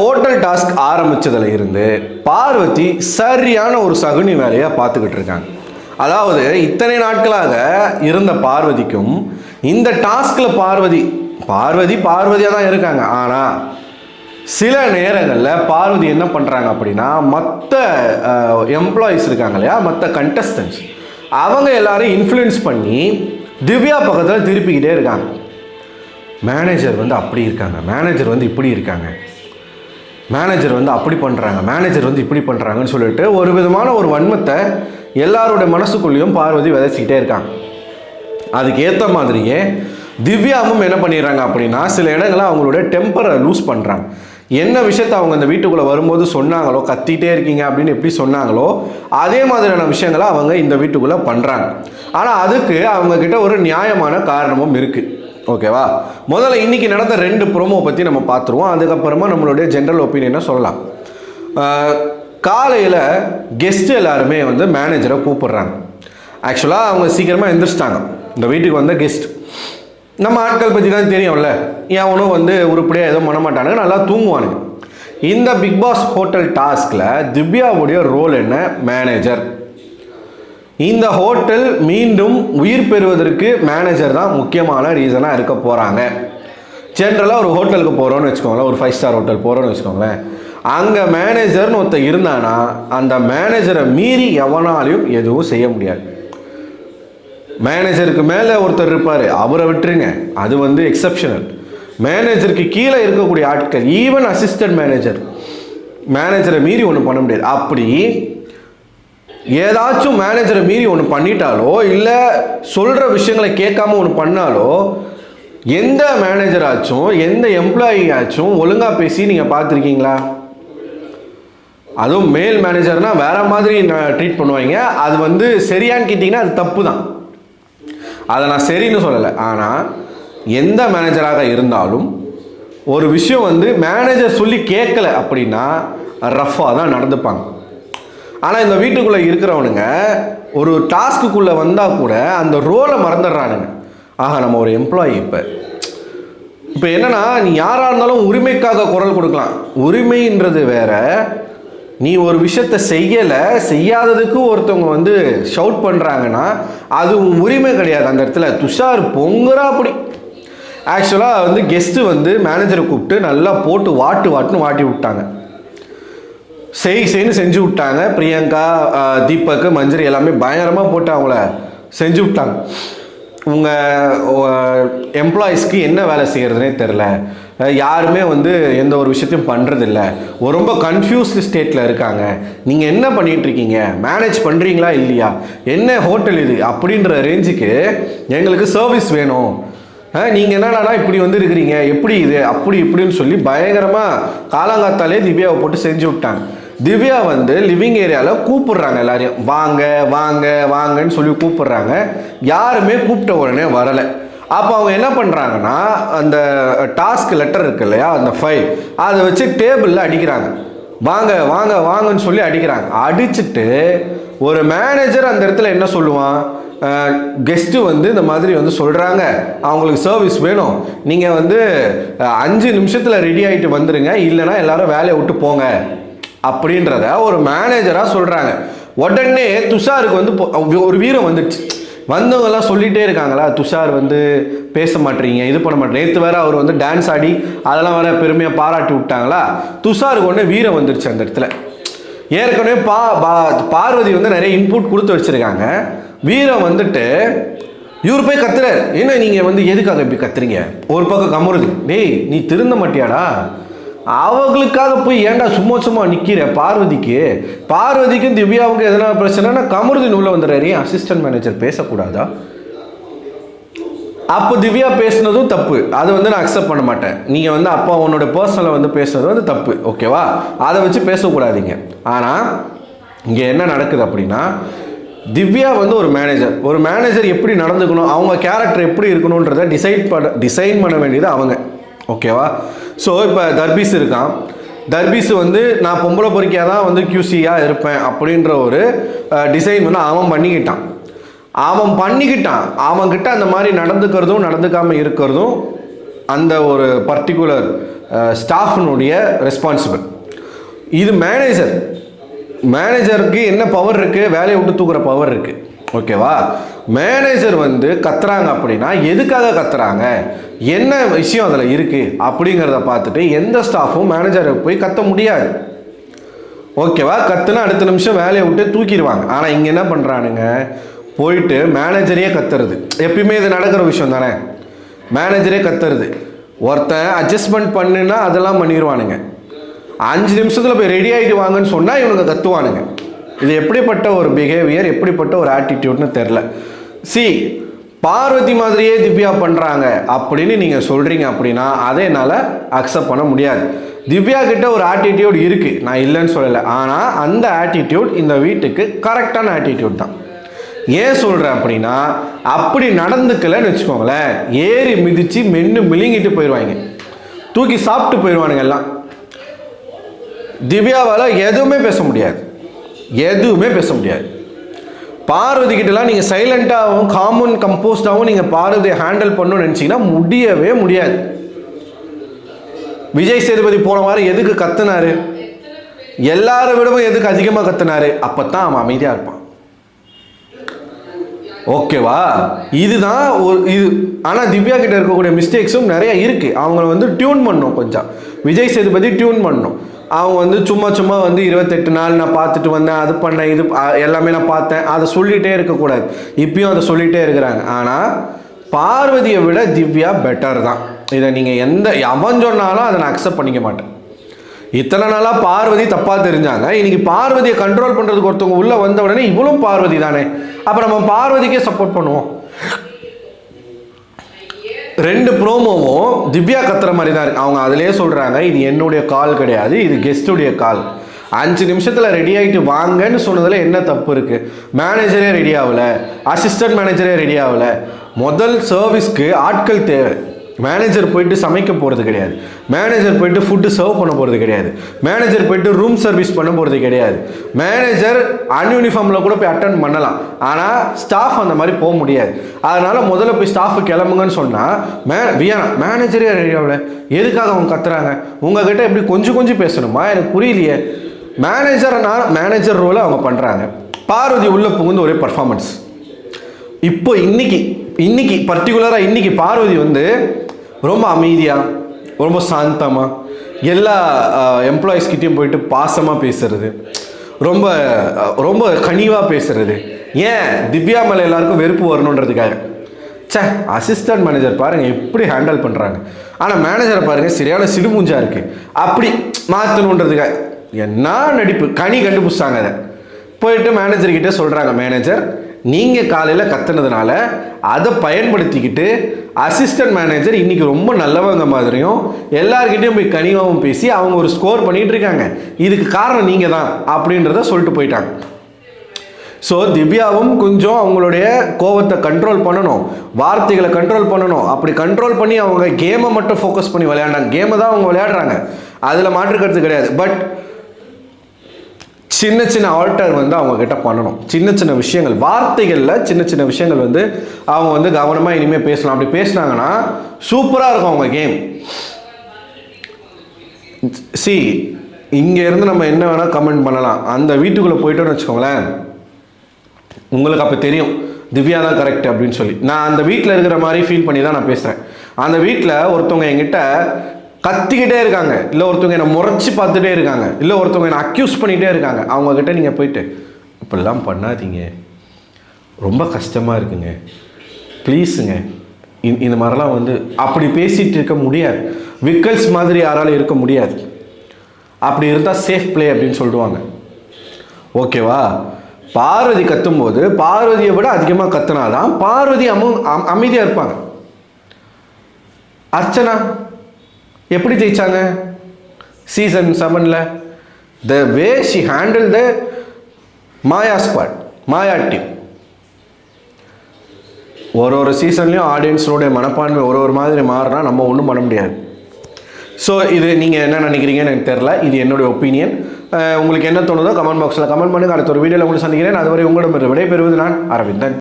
Hotel task ஆரம்பிச்சதுல இருந்து பார்வதி சரியான ஒரு சகுனி வேலையை பார்த்துக்கிட்டு இருக்காங்க. அதாவது இத்தனை நாட்களாக இருந்த பார்வதிக்கும் இந்த டாஸ்கில் பார்வதியாக தான் இருக்காங்க. ஆனால் சில நேரங்களில் பார்வதி என்ன பண்ணுறாங்க அப்படின்னா, மற்ற எம்ப்ளாயீஸ் இருக்காங்க இல்லையா, மற்ற கண்டஸ்டன்ஸ், அவங்க எல்லாரும் இன்ஃப்ளூயன்ஸ் பண்ணி திவ்யா பக்கத்தில் திருப்பிக்கிட்டே இருக்காங்க. மேனேஜர் வந்து அப்படி இருக்காங்க, மேனேஜர் வந்து இப்படி இருக்காங்க, மேனேஜர் வந்து அப்படி பண்ணுறாங்க, மேனேஜர் வந்து இப்படி பண்ணுறாங்கன்னு சொல்லிட்டு ஒரு விதமான ஒரு வன்மத்தை எல்லாரோட மனசுக்குள்ளேயும் பார்வதி விதைச்சிக்கிட்டே இருக்காங்க. அதுக்கு ஏற்ற மாதிரியே திவ்யாவும் என்ன பண்ணிடுறாங்க அப்படின்னா, சில இடங்களில் அவங்களுடைய டெம்பரை லூஸ் பண்ணுறாங்க. என்ன விஷயத்தை அவங்க அந்த வீட்டுக்குள்ளே வரும்போது சொன்னாங்களோ, கத்திகிட்டே இருக்கீங்க அப்படின்னு எப்படி சொன்னாங்களோ அதே மாதிரியான விஷயங்களை அவங்க இந்த வீட்டுக்குள்ளே பண்ணுறாங்க. ஆனால் அதுக்கு அவங்கக்கிட்ட ஒரு நியாயமான காரணமும் இருக்குது. ஓகேவா? முதல்ல இன்றைக்கி நடந்த 2 ப்ரோமோ பற்றி நம்ம பார்த்துருவோம். அதுக்கப்புறமா நம்மளுடைய ஜென்ரல் ஒப்பீனியனை சொல்லலாம். காலையில் கெஸ்ட்டு எல்லாருமே வந்து மேனேஜரை கூப்பிடுறாங்க. ஆக்சுவலாக அவங்க சீக்கிரமாக எந்திரிச்சிட்டாங்க. இந்த வீட்டுக்கு வந்த கெஸ்ட் நம்ம ஆட்கள் பற்றி தான் தெரியும்ல, எவனும் வந்து உருப்படியாக எதுவும் பண்ண மாட்டானுங்க, நல்லா தூங்குவானுங்க. இந்த பிக் பாஸ் ஹோட்டல் டாஸ்கில் திவ்யாவுடைய ரோல் என்ன? மேனேஜர். இந்த ஹோட்டல் மீண்டும் உயிர் பெறுவதற்கு மேனேஜர் தான் முக்கியமான ரீசனாக இருக்க போகிறாங்க. ஜென்ரலாக ஒரு ஹோட்டலுக்கு போகிறோன்னு வச்சுக்கோங்களேன், ஒரு 5 ஸ்டார் ஹோட்டல் போகிறோன்னு வச்சுக்கோங்களேன், அங்கே மேனேஜர்னு ஒருத்தர் இருந்தானா அந்த மேனேஜரை மீறி எவனாலையும் எதுவும் செய்ய முடியாது. மேனேஜருக்கு மேலே ஒருத்தர் இருப்பார், அவரை விட்டுருங்க, அது வந்து எக்ஸப்ஷனல். மேனேஜருக்கு கீழே இருக்கக்கூடிய ஆட்கள், ஈவன் அசிஸ்டன்ட் மேனேஜரை மீறி ஒன்று பண்ண முடியாது. அப்படி ஏதாச்சும் மேனேஜரை மீறி ஒன்று பண்ணிட்டாலோ இல்லை சொல்கிற விஷயங்களை கேட்காம ஒன்று பண்ணாலோ எந்த மேனேஜராச்சும் எந்த எம்ப்ளாயி ஆச்சும் ஒழுங்காக பேசி நீங்கள் பார்த்துருக்கீங்களா? அதுவும் மேல் மேனேஜர்னால் வேறு மாதிரி ட்ரீட் பண்ணுவாங்க. அது வந்து சரியான்னு கேட்டிங்கன்னா அது தப்பு தான், அதை நான் சரின்னு சொல்லலை. ஆனால் எந்த மேனேஜராக இருந்தாலும் ஒரு விஷயம் வந்து மேனேஜர் சொல்லி கேட்கல அப்படின்னா ரஃப்பாக தான் நடந்துப்பாங்க. ஆனால் இந்த வீட்டுக்குள்ளே இருக்கிறவனுங்க ஒரு டாஸ்க்குள்ளே வந்தால் கூட அந்த ரோலை மறந்துடுறானுங்க. ஆக நம்ம ஒரு எம்ப்ளாயி இப்போ என்னன்னா, நீ யாராக இருந்தாலும் உரிமைக்காக குரல் கொடுக்கலாம். உரிமைன்றது வேற, நீ ஒரு விஷயத்தை செய்யாததுக்கு ஒருத்தவங்க வந்து ஷவுட் பண்ணுறாங்கன்னா அது உரிமை கிடையாது. அந்த இடத்துல துஷார் பொங்குறா அப்படி. ஆக்சுவலாக வந்து கெஸ்ட்டு வந்து மேனேஜரை கூப்பிட்டு நல்லா போட்டு வாட்டுன்னு வாட்டி விட்டாங்க. செய்ன்னு செஞ்சு விட்டாங்க. பிரியங்கா, தீபக், மஞ்சரி எல்லாமே பயங்கரமாக போட்டு அவங்கள செஞ்சு விட்டாங்க. உங்கள் எம்ப்ளாயீஸ்க்கு என்ன வேலை செய்கிறதுனே தெரில, யாருமே வந்து எந்த ஒரு விஷயத்தையும் பண்ணுறதில்ல, ரொம்ப கன்ஃபியூஸ்டு ஸ்டேட்டில் இருக்காங்க, நீங்கள் என்ன பண்ணிகிட்ருக்கீங்க, மேனேஜ் பண்ணுறீங்களா இல்லையா, என்ன ஹோட்டல் இது அப்படின்ற ரேஞ்சுக்கு எங்களுக்கு சர்வீஸ் வேணும், நீங்கள் என்னடா இப்படி வந்து இருக்கிறீங்க, எப்படி இது அப்படி இப்படின்னு சொல்லி பயங்கரமாக காலாங்காத்தாலே திவ்யாவை போட்டு செஞ்சு விட்டாங்க. திவ்யா வந்து லிவிங் ஏரியாவில் கூப்பிடுறாங்க, எல்லாரையும் வாங்க வாங்க வாங்கன்னு சொல்லி கூப்பிடுறாங்க. யாருமே கூப்பிட்ட உடனே வரலை. அப்போ அவங்க என்ன பண்ணுறாங்கன்னா, அந்த டாஸ்க் லெட்டர் இருக்கு இல்லையா, அந்த ஃபைல், அதை வச்சு டேபிளில் அடிக்கிறாங்க. வாங்க வாங்க வாங்கன்னு சொல்லி அடிக்கிறாங்க. அடிச்சுட்டு ஒரு மேனேஜர் அந்த இடத்துல என்ன சொல்லுவான், கெஸ்ட்டு வந்து இந்த மாதிரி வந்து சொல்கிறாங்க, அவங்களுக்கு சர்வீஸ் வேணும், நீங்கள் வந்து 5 நிமிஷத்தில் ரெடி ஆகிட்டு வந்துடுங்க, இல்லைனா எல்லாரும் வேலையை விட்டு போங்க அப்படின்றத ஒரு மேனேஜராக சொல்கிறாங்க. உடனே துஷாருக்கு வந்து ஒரு வீரம் வந்துடுச்சு. வந்தவங்கெல்லாம் சொல்லிகிட்டே இருக்காங்களா, துஷார் வந்து பேச மாட்டீங்க, இது பண்ண மாட்டேங்க. நேற்று வேறு அவர் வந்து டான்ஸ் ஆடி அதெல்லாம் வேறு பெருமையாக பாராட்டி விட்டாங்களா. துஷாருக்கு ஒன்று வீரம் வந்துடுச்சு அந்த இடத்துல. ஏற்கனவே பார்வதி வந்து நிறைய இன்புட் கொடுத்து வச்சுருக்காங்க. வீரம் வந்துட்டு இவர் போய் கத்துறாரு. என்ன நீங்கள் வந்து எதுக்காக இப்படி கத்துறீங்க? ஒரு பக்கம் கமருது, டேய் நீ திருந்த மாட்டியாடா, அவங்களுக்காக போய் ஏன்டா சும்மா நிற்கிற? பார்வதிக்கும் திவ்யாவுக்கும் எதனா பிரச்சனைனா கமருதின் உள்ள வந்துடுறாரு. அசிஸ்டன்ட் மேனேஜர் பேசக்கூடாதா? அப்போ திவ்யா பேசுனதும் தப்பு, அது வந்து நான் அக்செப்ட் பண்ண மாட்டேன். நீங்கள் வந்து அப்போ உன்னோட பர்சனலை வந்து பேசுனது வந்து தப்பு, ஓகேவா? அதை வச்சு பேசக்கூடாதீங்க. ஆனால் இங்கே என்ன நடக்குது அப்படின்னா, திவ்யா வந்து ஒரு மேனேஜர் எப்படி நடந்துக்கணும், அவங்க கேரக்டர் எப்படி இருக்கணுன்றதை டிசைன் பண்ண வேண்டியது அவங்க, ஓகேவா? ஸோ இப்போ தர்பீஸ் இருக்கான். தர்பீஸ் வந்து நான் பொம்பளை பொறுக்கியாக தான் வந்து QC-யாக இருப்பேன் அப்படின்ற ஒரு டிசைன் வந்து அவன் பண்ணிக்கிட்டான். அவன்கிட்ட அந்த மாதிரி நடந்துக்கிறதும் நடந்துக்காமல் இருக்கிறதும் அந்த ஒரு பர்டிகுலர் ஸ்டாஃபினுடைய ரெஸ்பான்சிபிள். இது மேனேஜருக்கு என்ன பவர் இருக்குது? வேலையை விட்டு தூக்குற பவர் இருக்குது. ஓகேவா? மேனேஜர் வந்து கத்துறாங்க அப்படின்னா எதுக்காக கத்துறாங்க, என்ன விஷயம் அதில் இருக்குது அப்படிங்கிறத பார்த்துட்டு எந்த ஸ்டாஃபும் மேனேஜரை போய் கத்த முடியாது. ஓகேவா? கத்துனா அடுத்த நிமிஷம் வேலையை விட்டு தூக்கிடுவாங்க. ஆனால் இங்கே என்ன பண்ணுறானுங்க, போயிட்டு மேனேஜரையே கத்துறது. எப்பயுமே இது நடக்கிற விஷயம் தானே, மேனேஜரே கத்துறது. ஒருத்தன் அட்ஜஸ்ட்மெண்ட் பண்ணுன்னா அதெல்லாம் பண்ணிடுவானுங்க. 5 நிமிஷத்தில் போய் ரெடி ஆகிட்டு வாங்கன்னு சொன்னால் இவனுங்க கத்துவானுங்க. இது எப்படிப்பட்ட ஒரு பிஹேவியர், எப்படிப்பட்ட ஒரு ஆட்டிடியூட்னு தெரில. பார்வதி மாதிரியே திவ்யா பண்ணுறாங்க அப்படின்னு நீங்கள் சொல்கிறீங்க அப்படின்னா அதை என்னால் அக்செப்ட் பண்ண முடியாது. திவ்யா கிட்ட ஒரு ஆட்டிடியூட் இருக்குது, நான் இல்லைன்னு சொல்லலை. ஆனால் அந்த ஆட்டிடியூட் இந்த வீட்டுக்கு கரெக்டான ஆட்டிடியூட் தான். ஏன் சொல்கிறேன் அப்படின்னா, அப்படி நடந்துக்கலன்னு வச்சுக்கோங்களேன், ஏறி மிதித்து மென்று மிளிங்கிட்டு போயிடுவாங்க, தூக்கி சாப்பிட்டு போயிடுவானுங்க எல்லாம். திவ்யாவால் எதுவுமே பேச முடியாது. பார்வதி கிட்டலாம் நீங்கள் சைலண்ட்டாகவும் காமன் கம்போஸ்டாகவும் நீங்கள் பார்வதியை ஹேண்டில் பண்ணணும்னு நினச்சிங்கன்னா முடியவே முடியாது. விஜய் சேதுபதி போன வாரம் எதுக்கு கத்துனாரு? எல்லாரை விடவும் எதுக்கு அதிகமாக கத்துனாரு? அப்போ தான் அவன் அமைதியாக இருப்பான். ஓகேவா? இதுதான் இது. ஆனால் திவ்யா கிட்ட இருக்கக்கூடிய மிஸ்டேக்ஸும் நிறைய இருக்குது. அவங்கள வந்து டியூன் பண்ணணும், கொஞ்சம் விஜய் சேதுபதி டியூன் பண்ணணும். அவங்க வந்து சும்மா வந்து 28 நாள் நான் பார்த்துட்டு வந்தேன், அது பண்ணேன், இது எல்லாமே நான் பார்த்தேன், அதை சொல்லிகிட்டே இருக்கக்கூடாது. இப்பயும் அதை சொல்லிகிட்டே இருக்கிறாங்க. ஆனால் பார்வதியை விட திவ்யா பெட்டர் தான். இதை நீங்கள் எவன் சொன்னாலும் அதை நான் அக்செப்ட் பண்ணிக்க மாட்டேன். இத்தனை நாளாக பார்வதி தப்பாக தெரிஞ்சாங்க, இன்னைக்கு பார்வதியை கண்ட்ரோல் பண்ணுறதுக்கு ஒருத்தவங்க உள்ளே வந்த உடனே இவ்வளவும் பார்வதி தானே, அப்போ நம்ம பார்வதிக்கே சப்போர்ட் பண்ணுவோம். 2 ப்ரோமோவும் திவ்யா கத்துற மாதிரி தான் இருக்குது. அவங்க அதிலே சொல்கிறாங்க, இது என்னுடைய கால் கிடையாது, இது கெஸ்ட்டுடைய கால். 5 நிமிஷத்தில் ரெடி ஆகிட்டு வாங்கன்னு சொன்னதில் என்ன தப்பு இருக்குது? மேனேஜரே ரெடி ஆகலை, அசிஸ்டன்ட் மேனேஜரே ரெடி ஆகலை. முதல் சர்வீஸ்க்கு ஆட்கள் தேவை. மேனேஜர் போயிட்டு சமைக்க போகிறது கிடையாது, மேனேஜர் போயிட்டு ஃபுட்டு சர்வ் பண்ண போகிறது கிடையாது, மேனேஜர் போயிட்டு ரூம் சர்வீஸ் பண்ண போகிறது கிடையாது. மேனேஜர் அன்யூனிஃபார்மில் கூட போய் அட்டன் பண்ணலாம், ஆனால் ஸ்டாஃப் அந்த மாதிரி போக முடியாது. அதனால் முதல்ல போய் ஸ்டாஃபு கிளம்புங்கன்னு சொன்னால் மேனேஜரே ரெடி ஆகல, எதுக்காக அவங்க கத்துறாங்க? உங்ககிட்ட எப்படி கொஞ்சம் பேசணுமா? எனக்கு புரியலையே. மேனேஜர் ரோலை அவங்க பண்ணுறாங்க. பார்வதி உள்ளே புகுந்து ஒரே பர்ஃபார்மன்ஸ். இப்போ இன்னைக்கு பர்டிகுலராக இன்னைக்கு பார்வதி வந்து ரொம்ப அமைதியாக, ரொம்ப சாந்தமாக, எல்லா எம்ப்ளாயீஸ்கிட்டையும் போயிட்டு பாசமாக பேசுறது, ரொம்ப ரொம்ப கனிவாக பேசுறது. ஏன்? திவ்யா மேலே எல்லாருக்கும் வெறுப்பு வரணுன்றதுக்காக. அசிஸ்டன்ட் மேனேஜர் பாருங்கள் எப்படி ஹேண்டில் பண்ணுறாங்க, ஆனால் மேனேஜரை பாருங்கள் சரியான சிடுமூஞ்சா இருக்குது, அப்படி மாற்றணுன்றதுக்காக. என்ன நடிப்பு! கனி கண்டுபிடிச்சாங்க. அதை போயிட்டு மேனேஜர்கிட்ட சொல்கிறாங்க, மேனேஜர் நீங்கள் காலையில் கத்துனதுனால அதை பயன்படுத்திக்கிட்டு அசிஸ்டன்ட் மேனேஜர் இன்றைக்கி ரொம்ப நல்லவங்க மாதிரியும் எல்லார்கிட்டையும் போய் கனிவாகவும் பேசி அவங்க ஒரு ஸ்கோர் பண்ணிகிட்டு இருக்காங்க, இதுக்கு காரணம் நீங்கள் தான் அப்படின்றத சொல்லிட்டு போயிட்டாங்க. ஸோ திவ்யாவும் கொஞ்சம் அவங்களுடைய கோவத்தை கண்ட்ரோல் பண்ணணும், வார்த்தைகளை கண்ட்ரோல் பண்ணணும். அப்படி கண்ட்ரோல் பண்ணி அவங்க கேமை மட்டும் ஃபோக்கஸ் பண்ணி விளையாண்டாங்க. கேமை தான் அவங்க விளையாடுறாங்க, அதில் மாற்றுக்கிறது கிடையாது. பட் சின்ன ஆல்டர் வந்து அவங்க கிட்ட பண்ணணும். சின்ன விஷயங்கள், வார்த்தைகளில் சின்ன விஷயங்கள் வந்து அவங்க வந்து கவனமாக இனிமேல் பேசலாம். அப்படி பேசினாங்கன்னா சூப்பராக இருக்கும் அவங்க கேம். இங்கே இருந்து நம்ம என்ன வேணால் கமெண்ட் பண்ணலாம், அந்த வீட்டுக்குள்ளே போயிட்டோன்னு வச்சுக்கோங்களேன், உங்களுக்கு அப்போ தெரியும் திவ்யா தான் கரெக்ட் அப்படின்னு சொல்லி. நான் அந்த வீட்டில் இருக்கிற மாதிரி ஃபீல் பண்ணி தான் நான் பேசுகிறேன். அந்த வீட்டில் ஒருத்தவங்க என்கிட்ட கத்திக்கிட்டே இருக்காங்க, இல்லை ஒருத்தவங்க என்னை முறைச்சி பார்த்துட்டே இருக்காங்க, இல்லை ஒருத்தவங்க என்னை அக்யூஸ் பண்ணிகிட்டே இருக்காங்க. அவங்கக்கிட்ட நீங்கள் போயிட்டு இப்படிலாம் பண்ணாதீங்க, ரொம்ப கஷ்டமாக இருக்குங்க, ப்ளீஸுங்க, இந்த மாதிரிலாம் வந்து அப்படி பேசிகிட்டு இருக்க முடியாது. விக்கல்ஸ் மாதிரி யாராலும் இருக்க முடியாது. அப்படி இருந்தால் சேஃப் பிளே அப்படின்னு சொல்லுவாங்க. ஓகேவா? பார்வதி கத்தும்போது பார்வதியை விட அதிகமாக கத்துனாதான் பார்வதி அமைதியாக இருப்பாங்க. அர்ச்சனா எப்படி ஜெயிச்சாங்க சீசன் 7ல்? The way she handle the Maya squad, Maya team. ஒரு சீசன்லேயும் ஆடியன்ஸோடைய மனப்பான்மை ஒரு மாதிரி மாறினா நம்ம ஒன்றும் பண்ண முடியாது. ஸோ இது நீங்கள் என்ன நினைக்கிறீங்கன்னு எனக்கு தெரில, இது என்னுடைய ஒப்பீனியன். உங்களுக்கு என்ன தோணுதோ கமெண்ட் பாக்ஸில் கமெண்ட் பண்ணுங்கள். அடுத்த ஒரு வீடியோவில் உங்களுக்கு சந்திக்கிறேன். அதுவரை உங்களிடம் விடைபெறுவது நான் அரவிந்தன்.